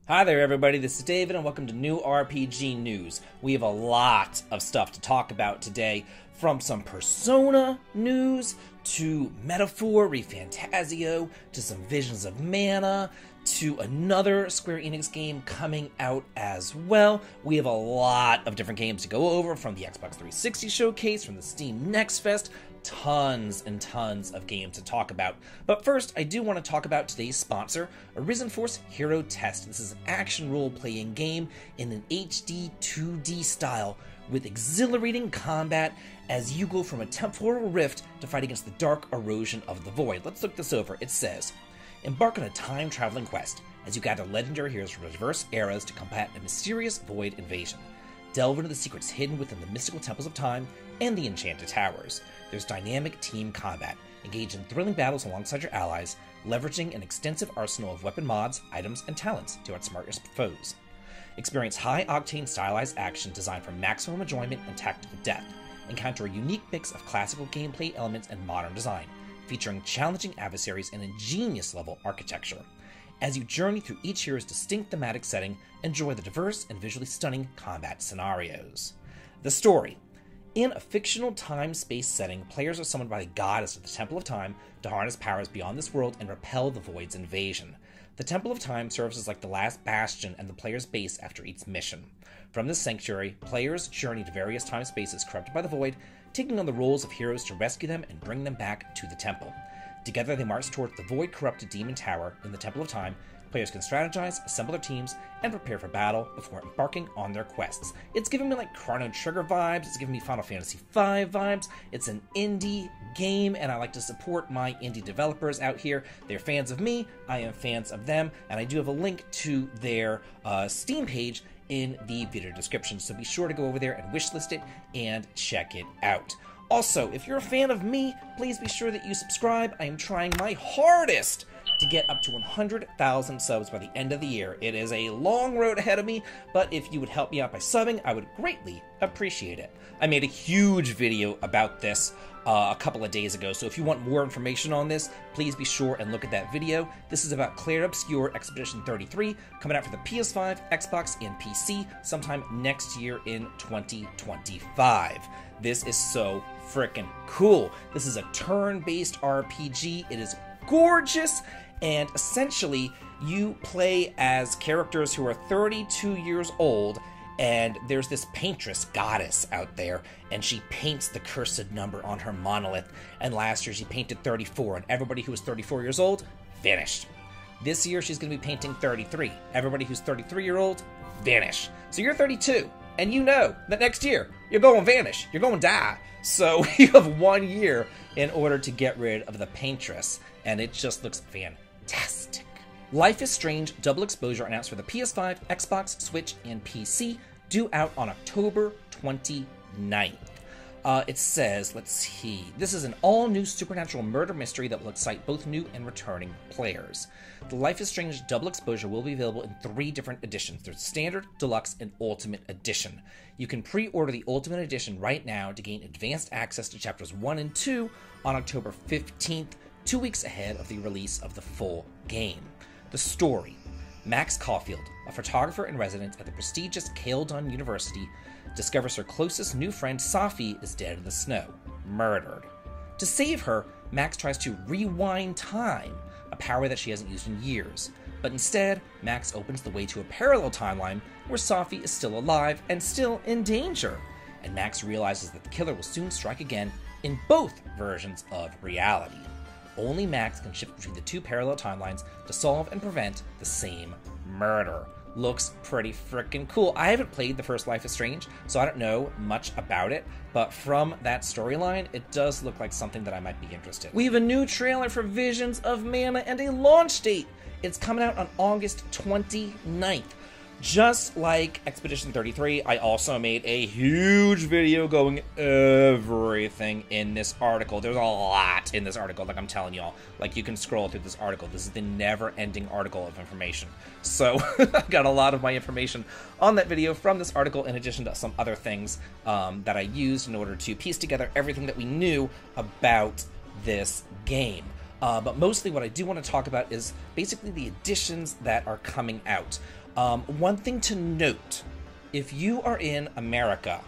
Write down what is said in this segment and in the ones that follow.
Hi there everybody, this is David and welcome to New RPG News. We have a lot of stuff to talk about today, from some Persona news, to Metaphor ReFantazio, to some Visions of Mana, to another Square Enix game coming out as well. We have a lot of different games to go over, from the Xbox 360 showcase, from the Steam Next Fest, tons and tons of games to talk about. But first, I do want to talk about today's sponsor, Arisen Force Hero Test. This is an action role-playing game in an HD2D style with exhilarating combat as you go from a temporal rift to fight against the dark erosion of the void. Let's look this over. It says, embark on a time-traveling quest as you gather legendary heroes from diverse eras to combat a mysterious void invasion. Delve into the secrets hidden within the mystical temples of time and the enchanted towers. There's dynamic team combat. Engage in thrilling battles alongside your allies, leveraging an extensive arsenal of weapon mods, items, and talents to outsmart your foes. Experience high-octane stylized action designed for maximum enjoyment and tactical depth. Encounter a unique mix of classical gameplay elements and modern design, featuring challenging adversaries and ingenious level architecture. As you journey through each hero's distinct thematic setting, enjoy the diverse and visually stunning combat scenarios. The story. In a fictional time-space setting, players are summoned by the goddess of the Temple of Time to harness powers beyond this world and repel the Void's invasion. The Temple of Time serves as like the last bastion and the player's base after each mission. From this sanctuary, players journey to various time-spaces corrupted by the Void, taking on the roles of heroes to rescue them and bring them back to the Temple. Together they march towards the Void-corrupted Demon Tower in the Temple of Time. Players can strategize, assemble their teams, and prepare for battle before embarking on their quests. It's giving me like Chrono Trigger vibes, it's giving me Final Fantasy V vibes. It's an indie game, and I like to support my indie developers out here. They're fans of me, I am fans of them, and I do have a link to their Steam page in the video description, so be sure to go over there and wishlist it and check it out. Also, if you're a fan of me, please be sure that you subscribe. I am trying my hardest to get up to 100,000 subs by the end of the year. It is a long road ahead of me, but if you would help me out by subbing, I would greatly appreciate it. I made a huge video about this a couple of days ago, so if you want more information on this, please be sure and look at that video. This is about Clair Obscur Expedition 33, coming out for the PS5, Xbox, and PC sometime next year in 2025. This is so freaking cool. This is a turn-based RPG. It is gorgeous, and essentially you play as characters who are 32 years old, and there's this paintress goddess out there, and she paints the cursed number on her monolith, and last year she painted 34, and everybody who was 34 years old vanished. This year she's going to be painting 33. Everybody who's 33-year-old, vanish. So you're 32, and you know that next year you're going to vanish, you're going to die. So you have 1 year in order to get rid of the paintress, and it just looks fantastic. Life is Strange Double Exposure announced for the PS5, Xbox, Switch, and PC, due out on October 29th. It says, let's see, this is an all-new supernatural murder mystery that will excite both new and returning players. The Life is Strange Double Exposure will be available in 3 different editions. There's Standard, Deluxe, and Ultimate Edition. You can pre-order the Ultimate Edition right now to gain advanced access to Chapters 1 and 2 on October 15th, 2 weeks ahead of the release of the full game. The story. Max Caulfield, a photographer in residence at the prestigious Caledon University, discovers her closest new friend Safi is dead in the snow, murdered. To save her, Max tries to rewind time, a power that she hasn't used in years. But instead, Max opens the way to a parallel timeline where Safi is still alive and still in danger. And Max realizes that the killer will soon strike again in both versions of reality. Only Max can shift between the 2 parallel timelines to solve and prevent the same murder. Looks pretty freaking cool. I haven't played the first Life is Strange, so I don't know much about it, but from that storyline, it does look like something that I might be interested in. We have a new trailer for Visions of Mana and a launch date. It's coming out on August 29th. Just like Expedition 33, I also made a huge video going everything in this article. There's a lot in this article, like I'm telling y'all. Like, you can scroll through this article. This is the never-ending article of information. So, I got a lot of my information on that video from this article, in addition to some other things that I used in order to piece together everything that we knew about this game. But mostly what I do want to talk about is basically the additions that are coming out. One thing to note, if you are in America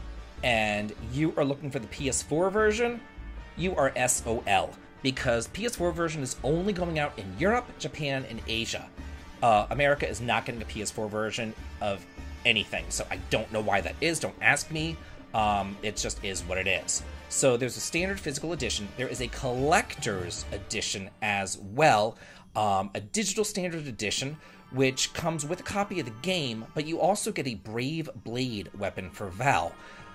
and you are looking for the PS4 version, you are SOL, because PS4 version is only going out in Europe, Japan, and Asia. America is not getting a PS4 version of anything, so I don't know why that is. Don't ask me. It just is what it is. So there's a standard physical edition. There is a collector's edition as well, a digital standard edition, which comes with a copy of the game, but you also get a Brave Blade weapon for Val.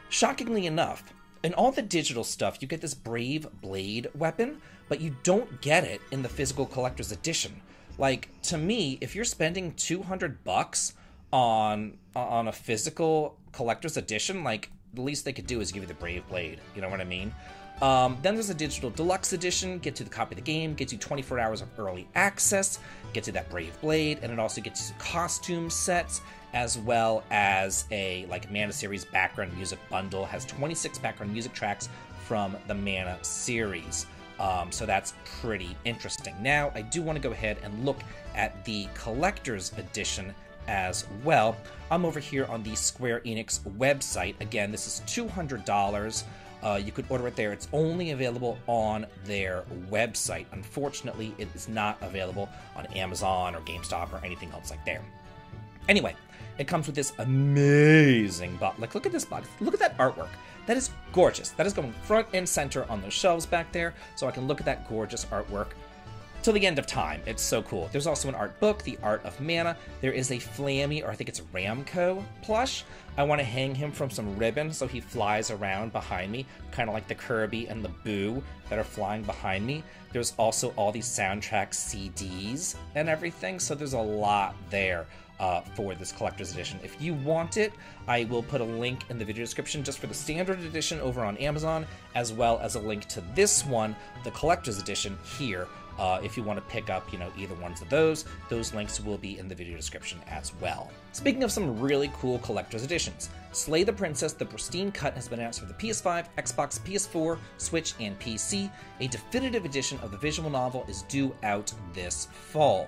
Shockingly enough, in all the digital stuff, you get this Brave Blade weapon, but you don't get it in the physical collector's edition. Like, to me, if you're spending $200 on a physical collector's edition, like, the least they could do is give you the Brave Blade. You know what I mean? Then there's a digital deluxe edition, gets you the copy of the game, gets you 24 hours of early access, gets you that Brave Blade, and it also gets you costume sets, as well as a Mana series background music bundle. Has 26 background music tracks from the Mana series. So that's pretty interesting. Now, I do want to go ahead and look at the collector's edition as well. I'm over here on the Square Enix website. Again, this is $200. You could order it there. It's only available on their website. Unfortunately, it is not available on Amazon or GameStop or anything else like there. Anyway, it comes with this amazing box. Like, look at this box. Look at that artwork. That is gorgeous. That is going front and center on those shelves back there, so I can look at that gorgeous artwork till the end of time. It's so cool. There's also an art book, The Art of Mana. There is a Flammy, or I think it's Ramco plush. I want to hang him from some ribbon so he flies around behind me, kind of like the Kirby and the Boo that are flying behind me. There's also all these soundtrack CDs and everything, so there's a lot there for this collector's edition. If you want it, I will put a link in the video description just for the standard edition over on Amazon, as well as a link to this one, the collector's edition, here. If you want to pick up, either ones of those links will be in the video description as well. Speaking of some really cool collector's editions, Slay the Princess, the Pristine Cut, has been announced for the PS5, Xbox, PS4, Switch, and PC. A definitive edition of the visual novel is due out this fall.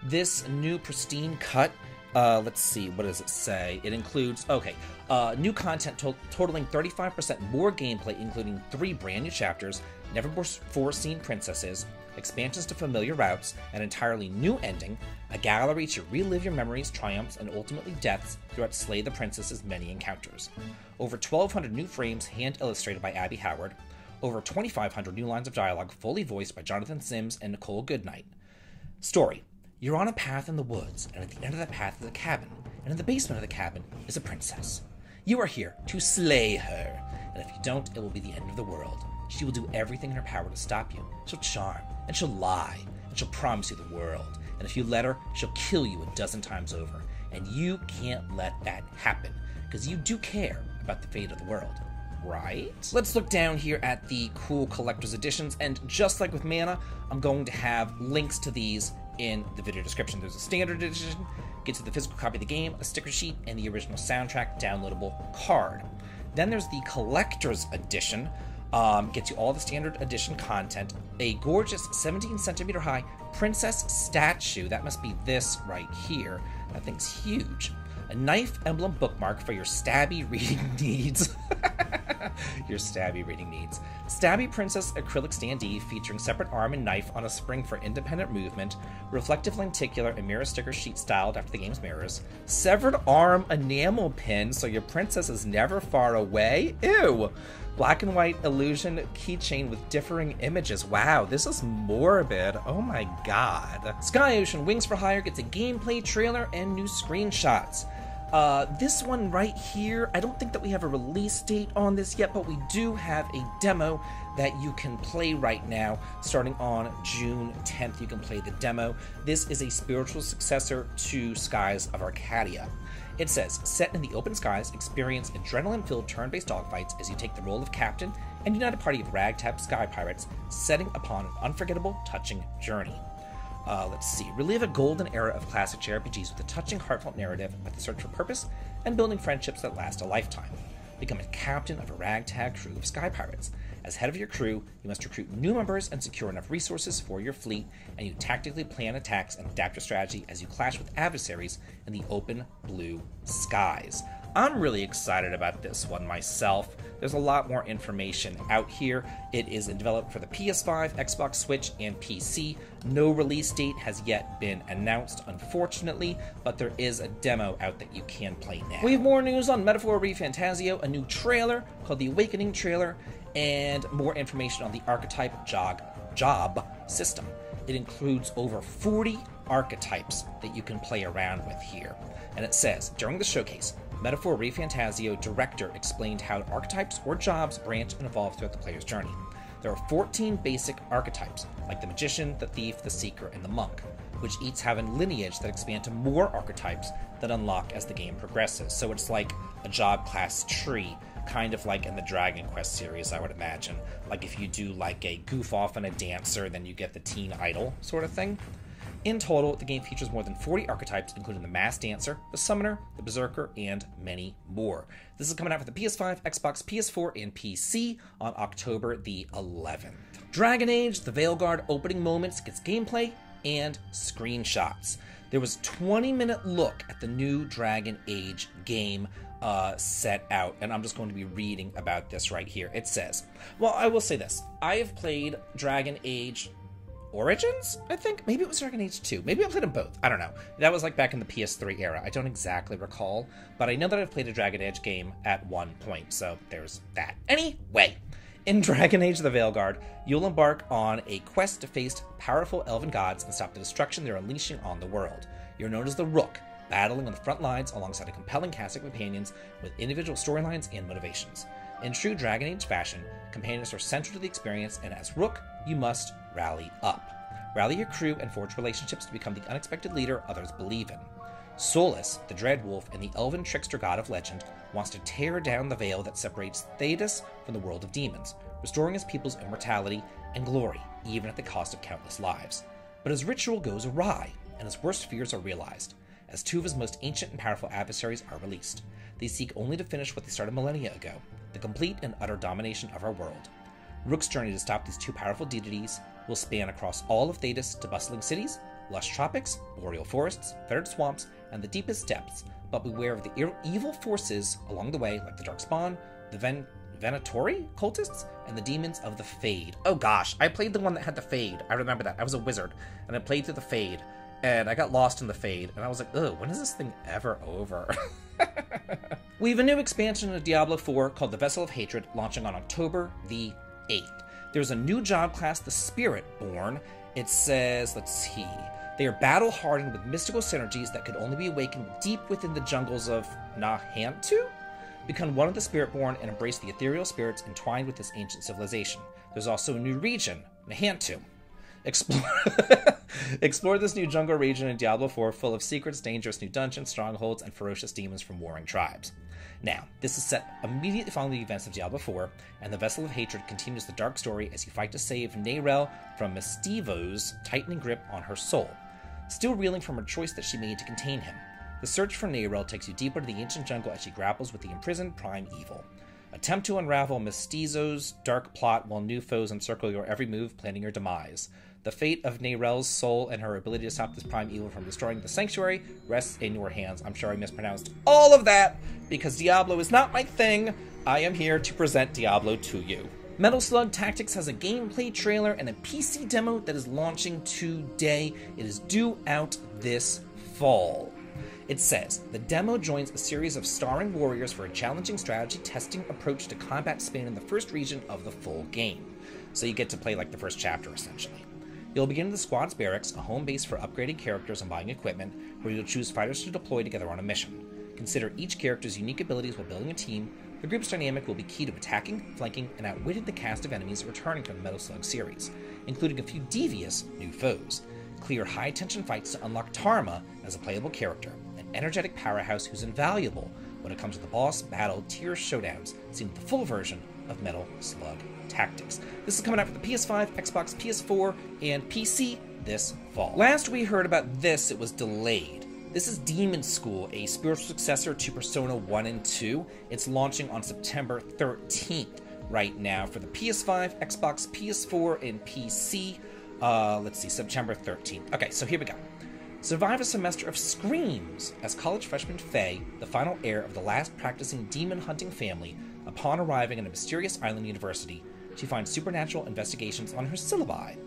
This new Pristine Cut, let's see, what does it say? It includes, new content totaling 35% more gameplay, including 3 brand new chapters, never before seen princesses, expansions to familiar routes, an entirely new ending, a gallery to relive your memories, triumphs, and ultimately deaths throughout Slay the Princess's many encounters. Over 1,200 new frames hand-illustrated by Abby Howard, over 2,500 new lines of dialogue fully voiced by Jonathan Sims and Nicole Goodnight. Story. You're on a path in the woods, and at the end of that path is a cabin, and in the basement of the cabin is a princess. You are here to slay her, and if you don't, it will be the end of the world. She will do everything in her power to stop you. She'll charm, and she'll lie, and she'll promise you the world. And if you let her, she'll kill you a dozen times over. And you can't let that happen, because you do care about the fate of the world, right? Let's look down here at the cool collector's editions, and just like with Mana, I'm going to have links to these in the video description. There's a standard edition, gets you the physical copy of the game, a sticker sheet, and the original soundtrack downloadable card. Then there's the collector's edition, gets you all the standard edition content, a gorgeous 17 centimeter high princess statue, that must be this right here, that thing's huge, a knife emblem bookmark for your stabby reading needs. Your stabby reading needs. Stabby Princess acrylic standee featuring separate arm and knife on a spring for independent movement. Reflective lenticular and mirror sticker sheet styled after the game's mirrors. Severed arm enamel pin so your princess is never far away. Ew! Black and white illusion keychain with differing images. Wow, this is morbid. Oh my god. Sky Ocean Wings for Hire gets a gameplay trailer and new screenshots. This one right here, I don't think that we have a release date on this yet, but we do have a demo that you can play right now. Starting on June 10th, you can play the demo. This is a spiritual successor to Skies of Arcadia. It says, set in the open skies, experience adrenaline-filled turn-based dogfights as you take the role of captain and unite a party of ragtag sky pirates, setting upon an unforgettable, touching journey. Let's see. Relive a golden era of classic JRPGs with a touching, heartfelt narrative about the search for purpose and building friendships that last a lifetime. Become a captain of a ragtag crew of sky pirates. As head of your crew, you must recruit new members and secure enough resources for your fleet, and you tactically plan attacks and adapt your strategy as you clash with adversaries in the open blue skies. I'm really excited about this one myself. There's a lot more information out here. It is developed for the PS5, Xbox, Switch, and PC. No release date has yet been announced, unfortunately, but there is a demo out that you can play now. We have more news on Metaphor ReFantazio, a new trailer called the Awakening trailer, and more information on the archetype job system. It includes over 40 archetypes that you can play around with here. And it says, during the showcase, Metaphor ReFantazio director explained how archetypes or jobs branch and evolve throughout the player's journey. There are 14 basic archetypes, like the Magician, the Thief, the Seeker, and the Monk, which each have a lineage that expand to more archetypes that unlock as the game progresses. So it's like a job class tree, kind of like in the Dragon Quest series, I would imagine. Like if you do like a goof off and a dancer, then you get the teen idol sort of thing. In total, the game features more than 40 archetypes, including the Mass Dancer, the Summoner, the Berserker, and many more. This is coming out for the PS5, Xbox, PS4, and PC on October the 11th. Dragon Age, the Veilguard opening moments gets gameplay and screenshots. There was a 20-minute look at the new Dragon Age game set out, and I'm just going to be reading about this right here. It says, well, I will say this. I have played Dragon Age Origins, I think? Maybe it was Dragon Age 2. Maybe I played them both. I don't know. That was like back in the PS3 era. I don't exactly recall, but I know that I've played a Dragon Age game at one point, so there's that. Anyway, in Dragon Age the Veilguard, you'll embark on a quest to face powerful elven gods and stop the destruction they're unleashing on the world. You're known as the Rook, battling on the front lines alongside a compelling cast of companions with individual storylines and motivations. In true Dragon Age fashion, companions are central to the experience, and as Rook, you must rally up. Rally your crew and forge relationships to become the unexpected leader others believe in. Solus, the Dread Wolf and the elven trickster god of legend, wants to tear down the veil that separates Thedas from the world of demons, restoring his people's immortality and glory, even at the cost of countless lives. But his ritual goes awry, and his worst fears are realized, as two of his most ancient and powerful adversaries are released. They seek only to finish what they started millennia ago, the complete and utter domination of our world. Rook's journey to stop these two powerful deities will span across all of Thedas to bustling cities, lush tropics, boreal forests, fettered swamps, and the deepest depths, but beware of the evil forces along the way, like the Darkspawn, the Venatori cultists, and the demons of the Fade. Oh gosh, I played the one that had the Fade. I remember that. I was a wizard, and I played through the Fade, and I got lost in the Fade, and I was like, ugh, when is this thing ever over? We have a new expansion of Diablo 4 called the Vessel of Hatred, launching on October the 8th. There's a new job class, the Spiritborn. It says, let's see, they are battle-hardened with mystical synergies that could only be awakened deep within the jungles of Nahantu? Become one of the Spiritborn and embrace the ethereal spirits entwined with this ancient civilization. There's also a new region, Nahantu. Explore this new jungle region in Diablo 4 full of secrets, dangerous new dungeons, strongholds, and ferocious demons from warring tribes. Now, this is set immediately following the events of Diablo 4, and the Vessel of Hatred continues the dark story as you fight to save Neyrelle from Mistivo's tightening grip on her soul, still reeling from her choice that she made to contain him. The search for Neyrelle takes you deeper to the ancient jungle as she grapples with the imprisoned prime evil. Attempt to unravel Mistizo's dark plot while new foes encircle your every move, planning your demise. The fate of Neyrelle's soul and her ability to stop this prime evil from destroying the sanctuary rests in your hands. I'm sure I mispronounced all of that, because Diablo is not my thing. I am here to present Diablo to you. Metal Slug Tactics has a gameplay trailer and a PC demo that is launching today. It is due out this fall. It says, the demo joins a series of starring warriors for a challenging strategy testing approach to combat spanning the first region of the full game. So you get to play like the first chapter, essentially. You'll begin in the squad's barracks, a home base for upgrading characters and buying equipment, where you'll choose fighters to deploy together on a mission. Consider each character's unique abilities while building a team. The group's dynamic will be key to attacking, flanking, and outwitting the cast of enemies returning from the Metal Slug series, including a few devious new foes. Clear high-tension fights to unlock Tarma as a playable character, an energetic powerhouse who's invaluable when it comes to the boss battle tier showdowns, seen the full version of Metal Slug Tactics. This is coming out for the PS5, Xbox, PS4, and PC this fall. Last we heard about this, it was delayed. This is Demon School, a spiritual successor to Persona 1 and 2. It's launching on September 13th. right now for the PS5, Xbox, PS4, and PC. Let's see, September 13th. Okay, so here we go. Survive a semester of screams as college freshman Faye, the final heir of the last practicing demon-hunting family, upon arriving at a mysterious island university, she finds supernatural investigations on her syllabi.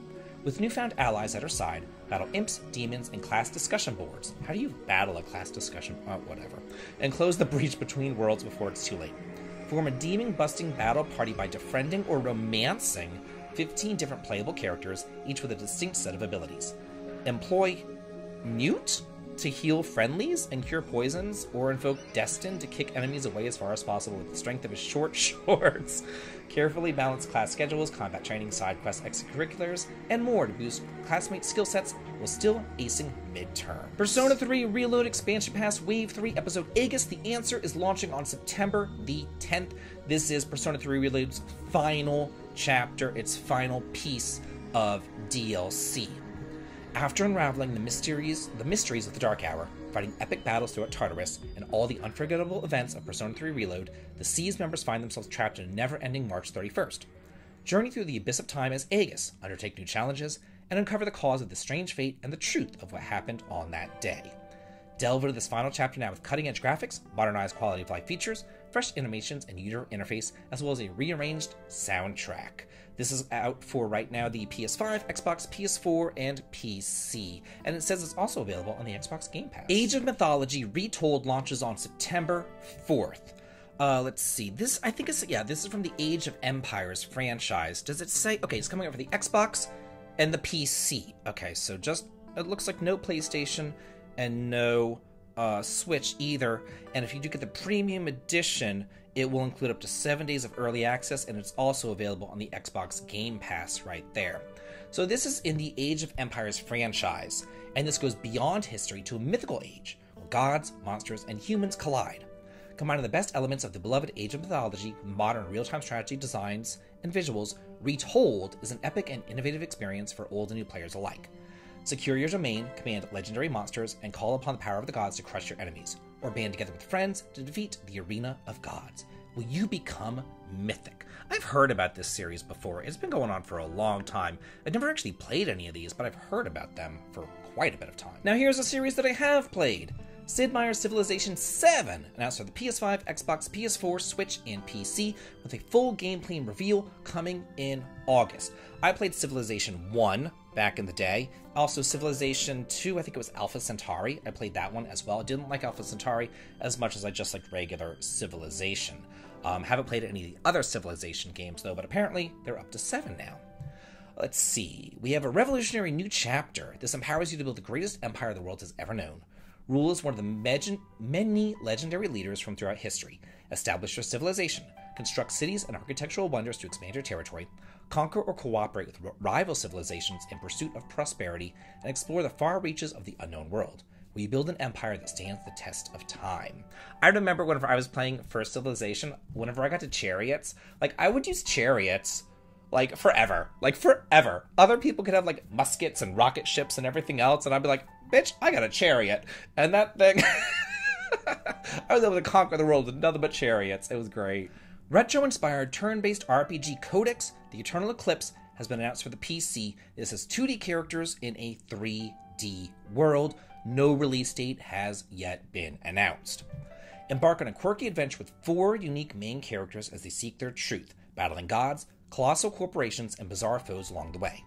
With newfound allies at her side, battle imps, demons, and class discussion boards. How do you battle a class discussion? Oh, whatever. And close the breach between worlds before it's too late. Form a demon-busting battle party by befriending or romancing 15 different playable characters, each with a distinct set of abilities. Employ Mute to heal friendlies and cure poisons, or invoke Destin to kick enemies away as far as possible with the strength of his short shorts. Carefully balance class schedules, combat training, side quests, extracurriculars, and more to boost classmates' skill sets while still acing midterm. Persona 3 Reload Expansion Pass Wave 3 Episode Aegis. The Answer is launching on September the 10th. This is Persona 3 Reload's final chapter, its final piece of DLC. After unraveling the mysteries of the Dark Hour, fighting epic battles throughout Tartarus, and all the unforgettable events of Persona 3 Reload, the Seas members find themselves trapped in a never-ending March 31st. Journey through the abyss of time as Aegis, undertake new challenges, and uncover the cause of the strange fate and the truth of what happened on that day. Delve into this final chapter now with cutting-edge graphics, modernized quality-of-life features, fresh animations and user interface, as well as a rearranged soundtrack. This is out for right now the PS5, Xbox, PS4, and PC, and it says it's also available on the Xbox Game Pass. Age of Mythology Retold launches on September 4th. Let's see. This is from the Age of Empires franchise. Does it say? Okay, it's coming out for the Xbox and the PC. Okay, so just it looks like no PlayStation and no Switch either. And if you do get the premium edition, it will include up to 7 days of early access, and it's also available on the Xbox Game Pass right there. So this is in the Age of Empires franchise, and this goes beyond history to a mythical age, where gods, monsters, and humans collide. Combining the best elements of the beloved Age of Mythology with modern real-time strategy designs and visuals, Retold is an epic and innovative experience for old and new players alike. Secure your domain, command legendary monsters, and call upon the power of the gods to crush your enemies, or band together with friends to defeat the Arena of Gods. Will you become mythic? I've heard about this series before. It's been going on for a long time. I've never actually played any of these, but I've heard about them for quite a bit of time. Now here's a series that I have played. Sid Meier's Civilization 7, announced for the PS5, Xbox, PS4, Switch, and PC, with a full gameplay reveal coming in August. I played Civilization 1 back in the day. Also Civilization 2, I think it was Alpha Centauri. I played that one as well. I didn't like Alpha Centauri as much as I just liked regular Civilization. Haven't played any of the other Civilization games though, but apparently they're up to 7 now. Let's see. We have a revolutionary new chapter. This empowers you to build the greatest empire the world has ever known. Rule as one of the many legendary leaders from throughout history. Establish your civilization. Construct cities and architectural wonders to expand your territory. Conquer or cooperate with rival civilizations in pursuit of prosperity, and explore the far reaches of the unknown world. Will you build an empire that stands the test of time? I remember whenever I was playing First Civilization, whenever I got to chariots, I would use chariots forever. Other people could have muskets and rocket ships and everything else, and I'd be like, bitch, I got a chariot. And that thing, I was able to conquer the world with nothing but chariots. It was great. Retro-inspired turn-based RPG Codex, The Eternal Eclipse, has been announced for the PC. This has 2D characters in a 3D world. No release date has yet been announced. Embark on a quirky adventure with 4 unique main characters as they seek their truth, battling gods, colossal corporations, and bizarre foes along the way.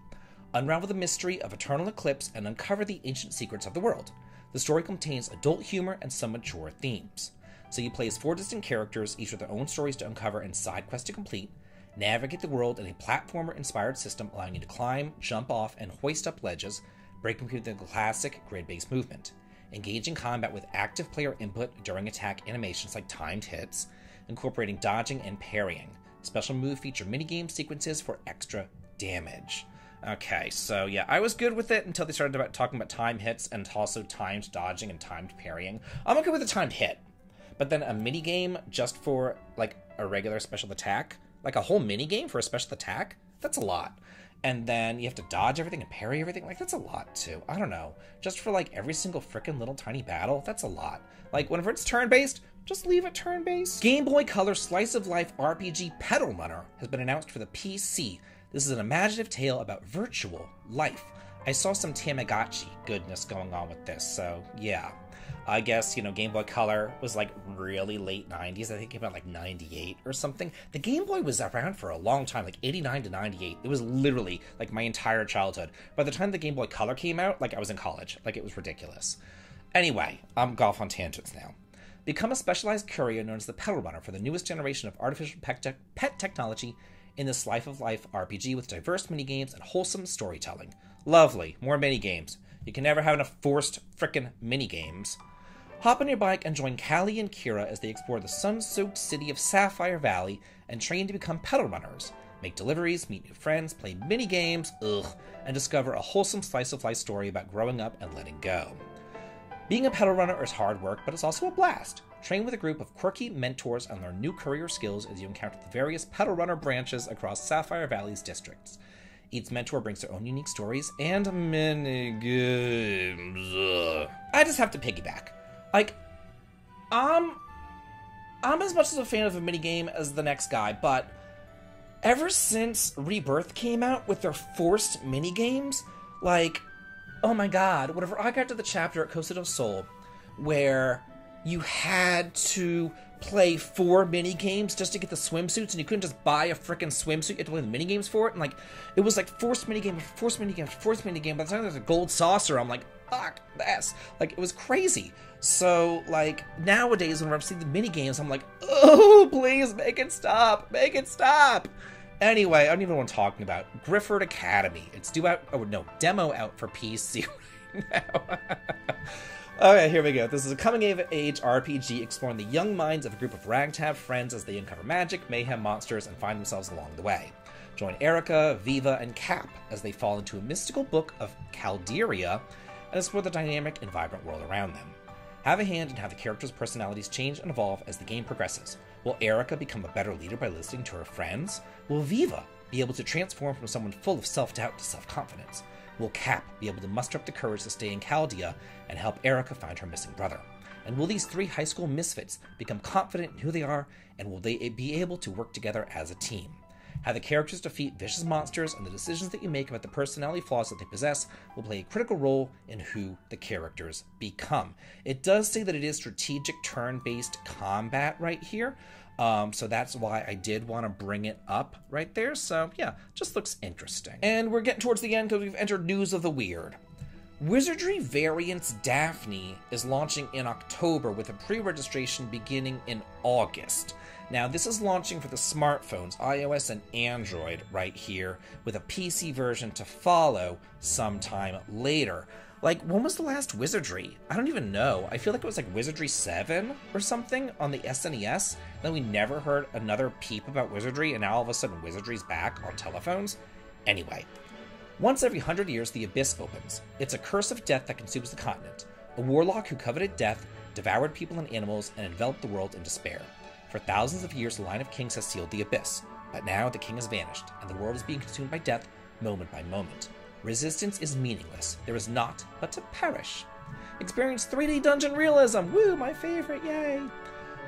Unravel the mystery of Eternal Eclipse and uncover the ancient secrets of the world. The story contains adult humor and some mature themes. So you play as 4 distinct characters, each with their own stories to uncover and side quests to complete. Navigate the world in a platformer-inspired system allowing you to climb, jump off, and hoist up ledges, breaking through the classic grid-based movement. Engage in combat with active player input during attack animations like timed hits, incorporating dodging and parrying. Special move feature minigame sequences for extra damage. Okay, so yeah, I was good with it until they started talking about time hits and also timed dodging and timed parrying. I'm okay with a timed hit. But then a minigame just for, a regular special attack? A whole minigame for a special attack? That's a lot. And then you have to dodge everything and parry everything? That's a lot, too. I don't know. Just for, every single frickin' little tiny battle? That's a lot. Whenever it's turn-based, Just leave it turn-based. Game Boy Color Slice of Life RPG Pedal Runner has been announced for the PC. This is an imaginative tale about virtual life. I saw some Tamagotchi goodness going on with this, so yeah. I guess, Game Boy Color was like really late 90s. I think it came out like 98 or something. The Game Boy was around for a long time, like 89 to 98. It was literally like my entire childhood. By the time the Game Boy Color came out, like I was in college. Like it was ridiculous. Anyway, I'm golf on tangents now. Become a specialized courier known as the Pedal Runner for the newest generation of artificial pet technology in this Life of Life RPG with diverse minigames and wholesome storytelling. Lovely. More minigames. You can never have enough forced frickin' minigames. Hop on your bike and join Callie and Kira as they explore the sun-soaked city of Sapphire Valley and train to become pedal runners. Make deliveries, meet new friends, play mini-games, and discover a wholesome slice-of-life story about growing up and letting go. Being a pedal runner is hard work, but it's also a blast. Train with a group of quirky mentors and learn new career skills as you encounter the various pedal runner branches across Sapphire Valley's districts. Each mentor brings their own unique stories and mini-games. I just have to piggyback. Like, I'm as much as a fan of a minigame as the next guy, but ever since Rebirth came out with their forced minigames, like, oh my god, whenever I got to the chapter at Costa del Sol, where you had to play 4 minigames just to get the swimsuits, and you couldn't just buy a frickin' swimsuit, you had to play the minigames for it, and like, it was like forced minigame, forced minigame, forced minigame. By the time there's a gold saucer, I'm like, fuck this. Like, it was crazy. So, like, nowadays, whenever I'm seeing the minigames, I'm like, oh, please, make it stop. Make it stop. Anyway, I don't even know what I'm talking about. Grifford Academy. It's demo out for PC right now. Okay, here we go. This is a coming-of-age RPG exploring the young minds of a group of ragtag friends as they uncover magic, mayhem, monsters, and find themselves along the way. Join Erica, Viva, and Cap as they fall into a mystical book of Calderia and explore the dynamic and vibrant world around them. Have a hand in how the characters' personalities change and evolve as the game progresses. Will Erica become a better leader by listening to her friends? Will Viva be able to transform from someone full of self-doubt to self-confidence? Will Cap be able to muster up the courage to stay in Chaldea and help Erica find her missing brother? And will these 3 high school misfits become confident in who they are, and will they be able to work together as a team? How the characters defeat vicious monsters and the decisions that you make about the personality flaws that they possess will play a critical role in who the characters become. It does say that it is strategic turn-based combat right here, so that's why I did want to bring it up right there. So yeah, just looks interesting. And we're getting towards the end because we've entered news of the weird. Wizardry Variants Daphne is launching in October with a pre-registration beginning in August. Now, this is launching for the smartphones, iOS and Android right here, with a PC version to follow sometime later. Like, when was the last Wizardry? I don't even know. I feel like it was like Wizardry 7 or something on the SNES. Then we never heard another peep about Wizardry, and now all of a sudden Wizardry's back on telephones. Anyway, once every 100 years, the Abyss opens. It's a curse of death that consumes the continent. A warlock who coveted death, devoured people and animals, and enveloped the world in despair. For thousands of years, the line of kings has sealed the Abyss, but now the king has vanished, and the world is being consumed by death, moment by moment. Resistance is meaningless. There is naught but to perish. Experience 3D dungeon realism! Woo, my favorite, yay!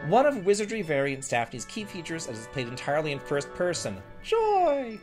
One of Wizardry Variants Daphne's key features is played entirely in first person. Joy!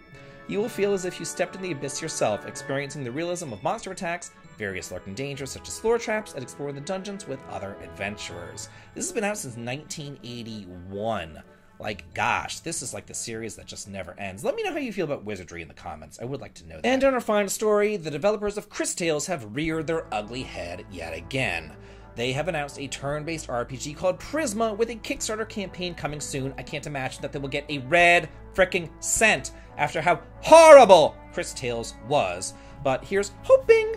You will feel as if you stepped in the abyss yourself, experiencing the realism of monster attacks, various lurking dangers such as floor traps, and exploring the dungeons with other adventurers. This has been out since 1981. Like, gosh, this is like the series that just never ends. Let me know how you feel about Wizardry in the comments. I would like to know that. And on our final story, the developers of Cris Tales have reared their ugly head yet again. They have announced a turn-based RPG called Prisma with a Kickstarter campaign coming soon. I can't imagine that they will get a red frickin' cent after how horrible Cris Tales was. But here's hoping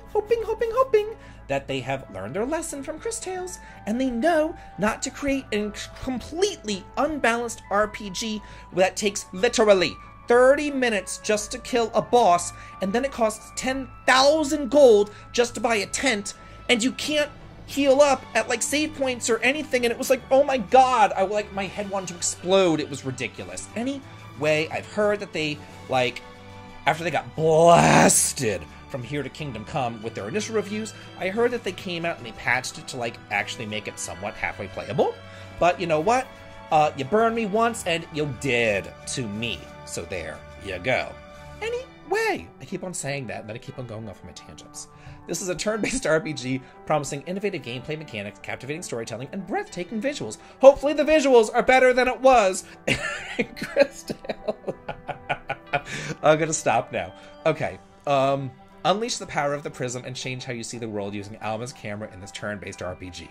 that they have learned their lesson from Cris Tales, and they know not to create a completely unbalanced RPG that takes literally 30 minutes just to kill a boss, and then it costs 10,000 gold just to buy a tent, and you can't heal up at like save points or anything, and it was like, oh my god, my head wanted to explode. It was ridiculous. Anyway, I've heard that they, like, after they got blasted from Here to Kingdom Come with their initial reviews, I heard that they came out and they patched it to, like, actually make it somewhat halfway playable. But you know what? You burned me once, and you did to me. So there you go. Anyway, I keep on saying that, and then I keep on going off on my tangents. This is a turn-based RPG promising innovative gameplay mechanics, captivating storytelling, and breathtaking visuals. Hopefully the visuals are better than it was in Crystal. I'm gonna stop now. Okay, unleash the power of the Prism and change how you see the world using Alma's camera in this turn-based RPG.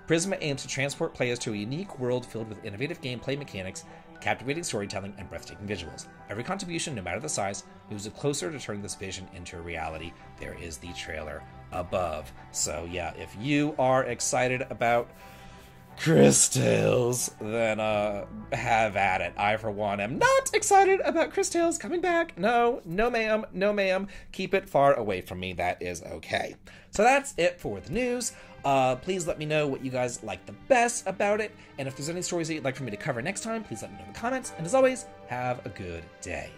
Prisma aims to transport players to a unique world filled with innovative gameplay mechanics, captivating storytelling, and breathtaking visuals. Every contribution, no matter the size, moves it closer to turning this vision into a reality. There is the trailer above. So yeah, if you are excited about Crystals, then have at it. I, for one, am not excited about Crystals coming back. No ma'am, no ma'am. Keep it far away from me. That is okay. So that's it for the news. Please let me know what you guys like the best about it, and if there's any stories that you'd like for me to cover next time, please let me know in the comments. And as always, have a good day.